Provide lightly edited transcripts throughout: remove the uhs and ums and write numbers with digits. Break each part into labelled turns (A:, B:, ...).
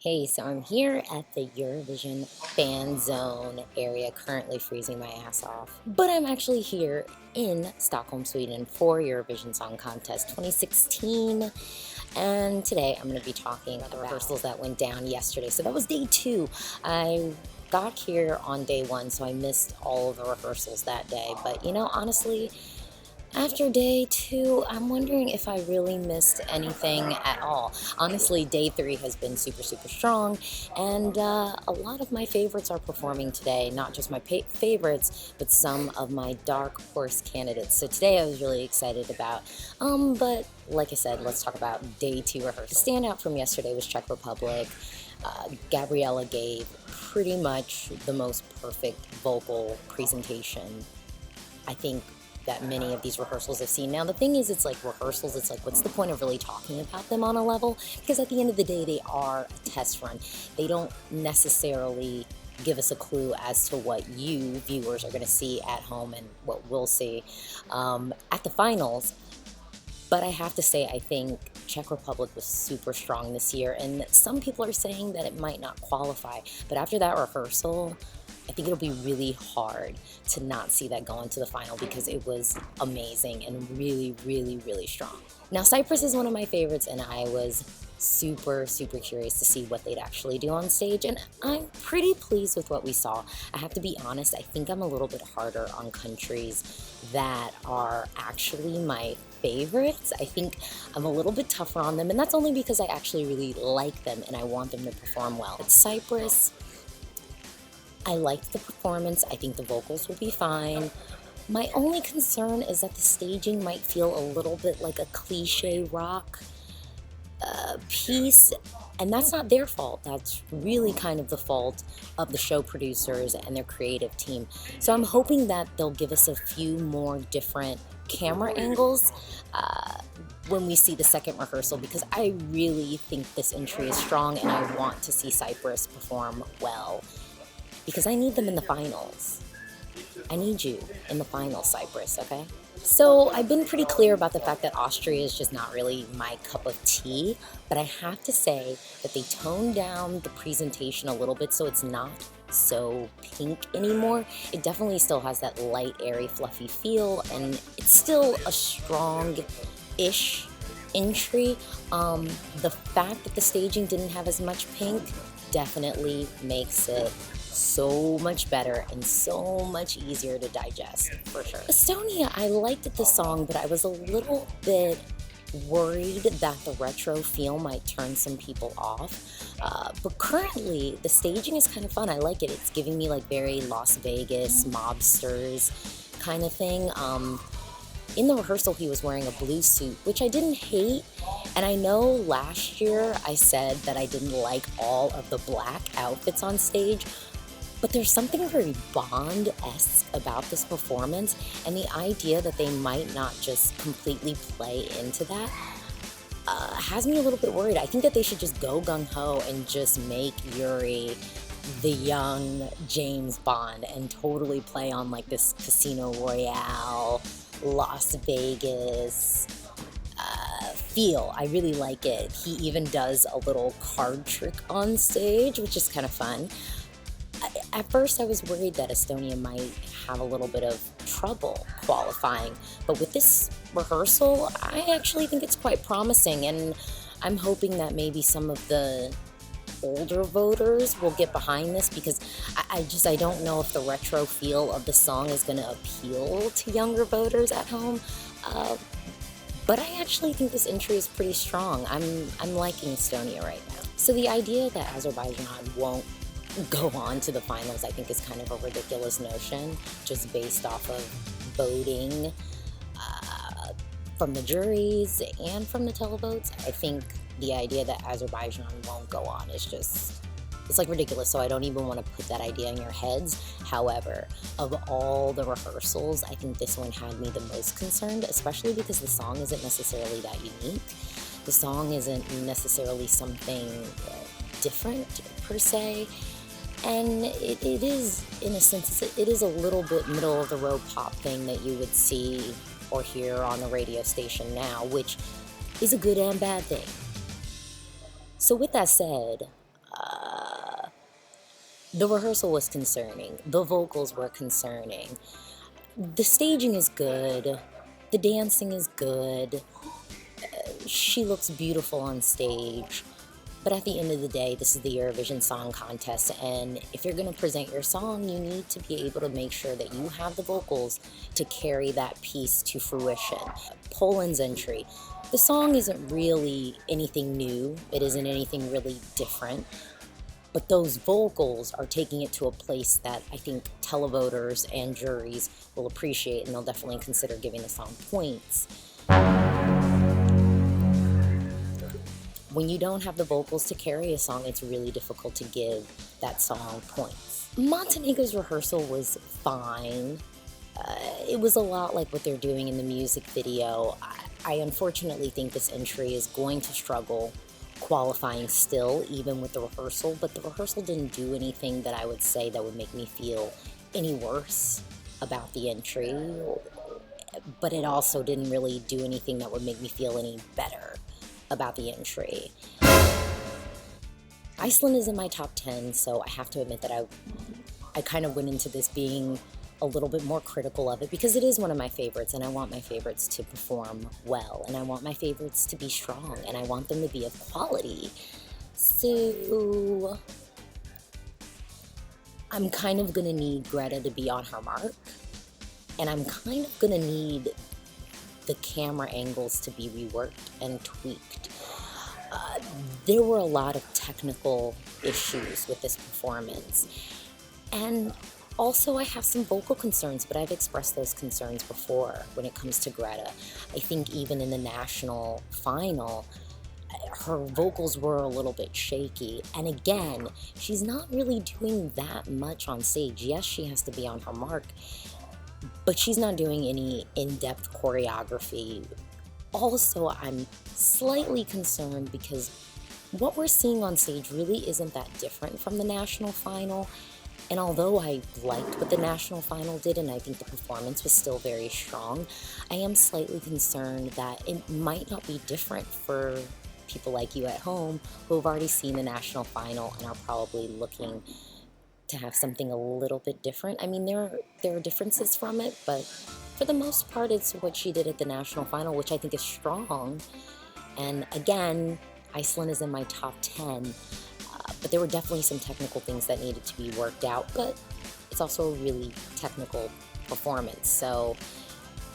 A: Hey, so I'm here at the Eurovision fan zone area, currently freezing my ass off. But I'm actually here in Stockholm, Sweden for Eurovision Song Contest 2016. And today I'm going to be talking about the rehearsals that went down yesterday. So that was day two. I got here on day one, so I missed all of the rehearsals that day. But honestly, after day two, I'm wondering if I really missed anything at all. Honestly, day three has been super, super strong, and a lot of my favorites are performing today. Not just my favorites, but some of my dark horse candidates. So today I was really excited about. But like I said, let's talk about day two rehearsal. The standout from yesterday was Czech Republic. Gabriella gave pretty much the most perfect vocal presentation, I think, that many of these rehearsals have seen. Now, the thing is, it's like rehearsals, it's like, what's the point of really talking about them on a level? Because at the end of the day, they are a test run. They don't necessarily give us a clue as to what you, viewers, are going to see at home and what we'll see at the finals. But I have to say, I think Czech Republic was super strong this year, and some people are saying that it might not qualify. But after that rehearsal, I think it'll be really hard to not see that go into the final because it was amazing and really, really, really strong. Now, Cyprus is one of my favorites, and I was super, super curious to see what they'd actually do on stage, and I'm pretty pleased with what we saw. I have to be honest, I think I'm a little bit harder on countries that are actually my favorites. I think I'm a little bit tougher on them, and that's only because I actually really like them and I want them to perform well. But Cyprus, I liked the performance. I think the vocals will be fine. My only concern is that the staging might feel a little bit like a cliche rock piece, and that's not their fault. That's really kind of the fault of the show producers and their creative team. So I'm hoping that they'll give us a few more different camera angles when we see the second rehearsal, because I really think this entry is strong and I want to see Cyprus perform well, because I need them in the finals. I need you in the finals, Cyprus, okay? So I've been pretty clear about the fact that Austria is just not really my cup of tea, but I have to say that they toned down the presentation a little bit so it's not so pink anymore. It definitely still has that light, airy, fluffy feel, and it's still a strong-ish entry. The fact that the staging didn't have as much pink definitely makes it so much better and so much easier to digest, for sure. Estonia, I liked the song, but I was a little bit worried that the retro feel might turn some people off. But currently, the staging is kind of fun. I like it. It's giving me like very Las Vegas mobsters kind of thing. In the rehearsal, he was wearing a blue suit, which I didn't hate. And I know last year I said that I didn't like all of the black outfits on stage, but there's something very Bond-esque about this performance, and the idea that they might not just completely play into that has me a little bit worried. I think that they should just go gung-ho and just make Yuri the young James Bond and totally play on like this Casino Royale, Las Vegas feel. I really like it. He even does a little card trick on stage, which is kind of fun. At first, I was worried that Estonia might have a little bit of trouble qualifying, but with this rehearsal, I actually think it's quite promising, and I'm hoping that maybe some of the older voters will get behind this, because I don't know if the retro feel of the song is going to appeal to younger voters at home. But I actually think this entry is pretty strong. I'm liking Estonia right now. So the idea that Azerbaijan won't go on to the finals, I think, is kind of a ridiculous notion, just based off of voting from the juries and from the televotes. I think the idea that Azerbaijan won't go on is just, it's like ridiculous, so I don't even want to put that idea in your heads. However, of all the rehearsals, I think this one had me the most concerned, especially because the song isn't necessarily that unique. The song isn't necessarily something different per se, and it is, in a sense, it is a little bit middle-of-the-road pop thing that you would see or hear on the radio station now, which is a good and bad thing. So with that said, The rehearsal was concerning. The vocals were concerning. The staging is good. The dancing is good. She looks beautiful on stage. But at the end of the day, this is the Eurovision Song Contest, and if you're going to present your song, you need to be able to make sure that you have the vocals to carry that piece to fruition. Poland's entry. The song isn't really anything new. It isn't anything really different. But those vocals are taking it to a place that I think televoters and juries will appreciate, and they'll definitely consider giving the song points. When you don't have the vocals to carry a song, it's really difficult to give that song points. Montenegro's rehearsal was fine. It was a lot like what they're doing in the music video. I unfortunately think this entry is going to struggle qualifying still, even with the rehearsal, but the rehearsal didn't do anything that I would say that would make me feel any worse about the entry, but it also didn't really do anything that would make me feel any better about the entry. Iceland is in my top 10, so I have to admit that I kind of went into this being a little bit more critical of it because it is one of my favorites, and I want my favorites to perform well, and I want my favorites to be strong, and I want them to be of quality. So I'm kind of gonna need Greta to be on her mark, and I'm kind of gonna need the camera angles to be reworked and tweaked. There were a lot of technical issues with this performance, and also I have some vocal concerns, but I've expressed those concerns before when it comes to Greta. I think even in the national final, her vocals were a little bit shaky, and again, she's not really doing that much on stage. Yes, she has to be on her mark, but she's not doing any in-depth choreography. Also, I'm slightly concerned because what we're seeing on stage really isn't that different from the national final. And although I liked what the national final did, and I think the performance was still very strong, I am slightly concerned that it might not be different for people like you at home who have already seen the national final and are probably looking to have something a little bit different. I mean, there are differences from it, but for the most part, it's what she did at the national final, which I think is strong. And again, Iceland is in my top 10, but there were definitely some technical things that needed to be worked out, but it's also a really technical performance. So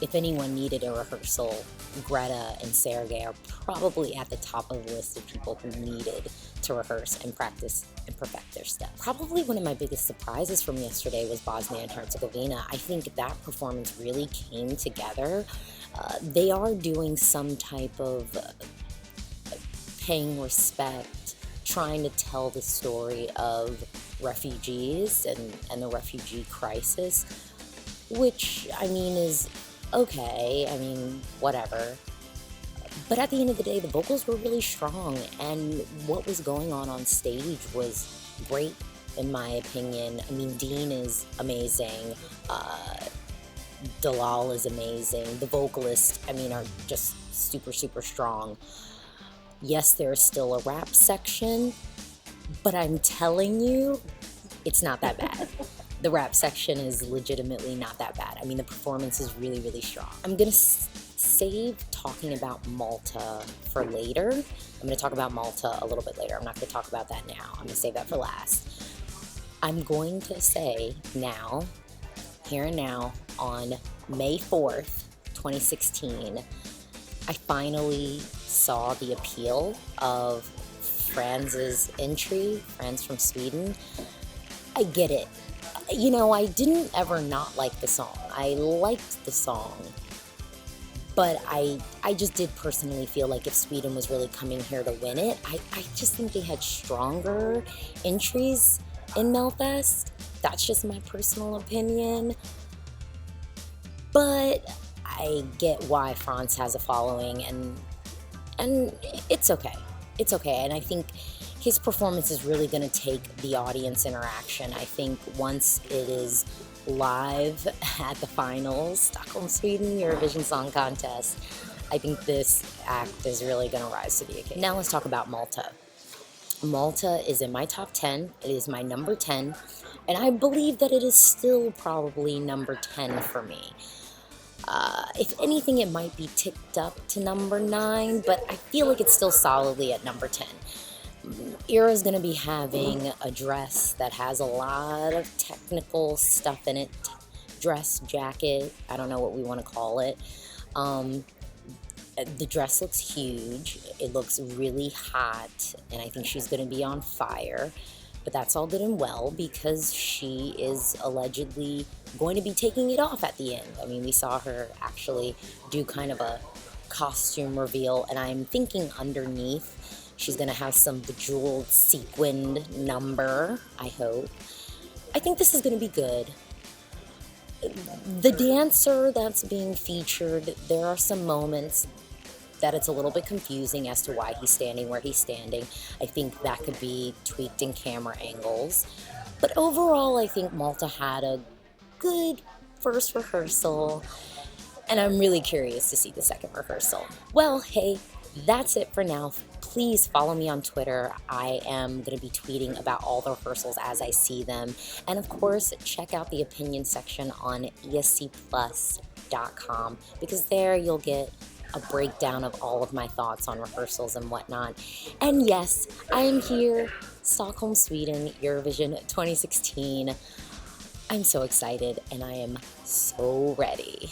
A: if anyone needed a rehearsal, Greta and Sergei are probably at the top of the list of people who needed to rehearse and practice and perfect their steps. Probably one of my biggest surprises from yesterday was Bosnia and Herzegovina. I think that performance really came together. They are doing some type of paying respect, trying to tell the story of refugees and the refugee crisis, which, I mean, is okay, I mean, whatever. But at the end of the day, the vocals were really strong, and what was going on stage was great, in my opinion. I mean, Dean is amazing. Dalal is amazing. The vocalists, I mean, are just super, super strong. Yes, there's still a rap section, but I'm telling you, it's not that bad. The rap section is legitimately not that bad. I mean, the performance is really, really strong. I'm gonna save talking about Malta for later. I'm gonna talk about Malta a little bit later. I'm not gonna talk about that now. I'm gonna save that for last. I'm going to say now, here and now, on May 4th, 2016, I finally saw the appeal of Franz's entry, Franz from Sweden. I get it. You know, I didn't ever not like the song. I liked the song, but I just did personally feel like if Sweden was really coming here to win it, I just think they had stronger entries in Melfest. That's just my personal opinion. But I get why Franz has a following, and it's okay. It's okay, and I think his performance is really going to take the audience interaction. I think once it is live at the finals, Stockholm, Sweden, Eurovision Song Contest, I think this act is really going to rise to the occasion. Now let's talk about Malta. Malta is in my top 10. It is my number 10. And I believe that it is still probably number 10 for me. If anything, it might be ticked up to number 9, but I feel like it's still solidly at number 10. Ira's going to be having a dress that has a lot of technical stuff in it. Dress, jacket, I don't know what we want to call it. The dress looks huge. It looks really hot, and I think she's going to be on fire. But that's all good and well because she is allegedly going to be taking it off at the end. I mean, we saw her actually do kind of a costume reveal, and I'm thinking underneath she's going to have some bejeweled sequined number, I hope. I think this is going to be good. The dancer that's being featured, there are some moments that it's a little bit confusing as to why he's standing where he's standing. I think that could be tweaked in camera angles. But overall, I think Malta had a good first rehearsal, and I'm really curious to see the second rehearsal. Well, hey, that's it for now. Please follow me on Twitter. I am going to be tweeting about all the rehearsals as I see them. And of course, check out the opinion section on escplus.com because there you'll get a breakdown of all of my thoughts on rehearsals and whatnot. And yes, I am here, Stockholm, Sweden, Eurovision 2016. I'm so excited and I am so ready.